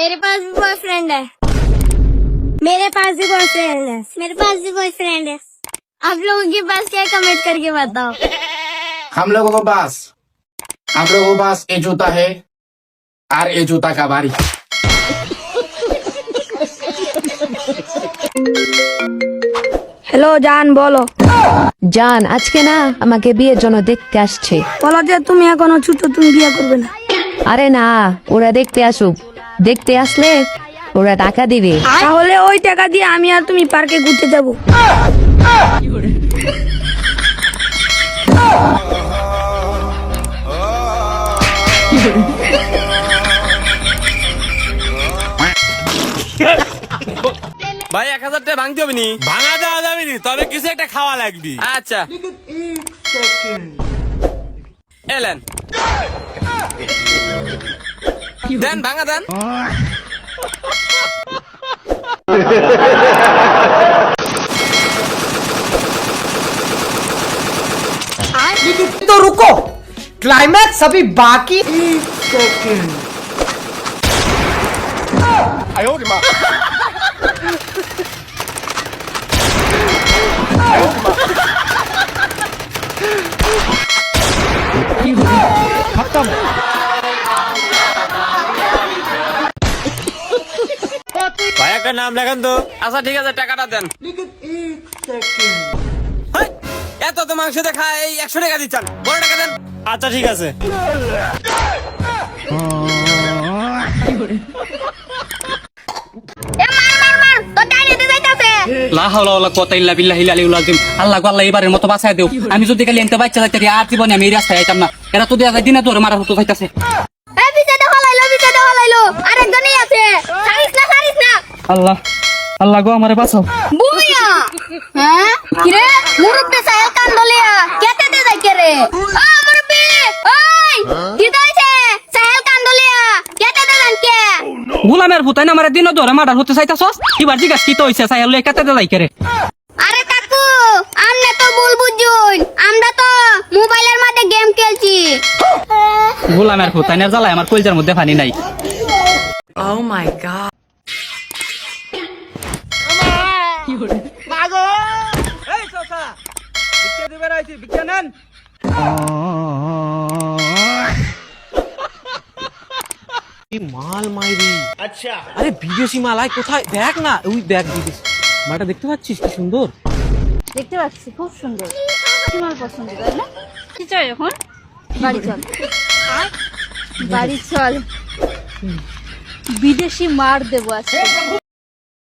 मेरे पास भी बॉयफ्रेंड है। मेरे पास भी बॉयफ्रेंड है। मेरे पास भी बॉयफ्रेंड है। आप लोगों के पास क्या कमेंट करके बताओ। हम लोगों के पास ये जूता है और ये जूता का बारी। হ্যালো জান, বলো। জান আজকে না আমাকে বিয়ের জন্য দেখতে আসছে। বলো যে তুমি এখনো ছোট, তুমি বিয়ে করবে না। আরে না, ওরা দেখতে আসুক, দেখতে আসলে ওরা টাকা দিবে। তাহলে ওই টাকা দিয়ে আমি আর তুমি পার্কে ঘুরতে যাব। ভাই 1000 টাকা ভাঙতে হবে নি? ভাঙা দেওয়া যাবে নি, তবে কিছু একটা খাওয়া লাগবে। আচ্ছা এলেন দেন, ভাঙা দেন। तो रुको, क्लाइमैक्स अभी बाकी। ভাই একটা নাম লেখান তো। আচ্ছা ঠিক আছে, টাকাটা দেন। হেই, এত তো মাংস দেখা এই 100 টাকা দিচ্ছেন, বড় টাকা দেন। আচ্ছা ঠিক আছে। লা হাওলা ওয়ালা কুওয়াতা ইল্লা বিল্লাহিল আলিয়্যিল আযীম। আল্লাহ গো আল্লাহ, এবারের মতো বাঁচায় দেও। আমি যদি খালি এনতে বাচ্চা যাইতারি আর জীবনে আমি এই রাস্তায় আইতাম না। এরা তো দেখা দিনে তোরে মারা হতো যাইতাছে। এই বিছাটা হলাইলো আরেকজনই আছে। ছাড়িস না আল্লাহ আল্লাহ গো আমারে বাঁচাও। বুইয়া। হ্যাঁ কিরে মুরুব্বি সাহেব কান্দলিয়া কেতে দে যাই কে রে? ও মুরুব্বি, ওই কি হইছে? সাহেব কান্দলিয়া কেতে দে যান কে? গোলামের ভূতাই না আমারে দিনে ধরে মারা হতে চাইতাছস। এবার জিজ্ঞাসা কি তো হইছে, চাই হলো একাতে যাই করে। আরে কাকু, আমনে তো ভুল বুঝুন, আমরা তো মোবাইলের মধ্যে গেম খেলছি। গোলামের ভূতাইনের জ্বালায় আমার কলজার মধ্যে পানি নাই। এই চাচা, ভিক্ষা দিবার আইছি, ভিক্ষা নেন। মাল মাইরি। আচ্ছা, আরে বিদেশি মাল আয় কোথায়? দেখ না, ওই দেখ বিদেশি মালটা দেখতে পাচ্ছিস কি সুন্দর? দেখতে পাচ্ছি খুব সুন্দর। তোমার পছন্দ তাই না? কি চাই এখন? বাড়ি চল, বাড়ি চল, বিদেশি মার দেবো আজকে।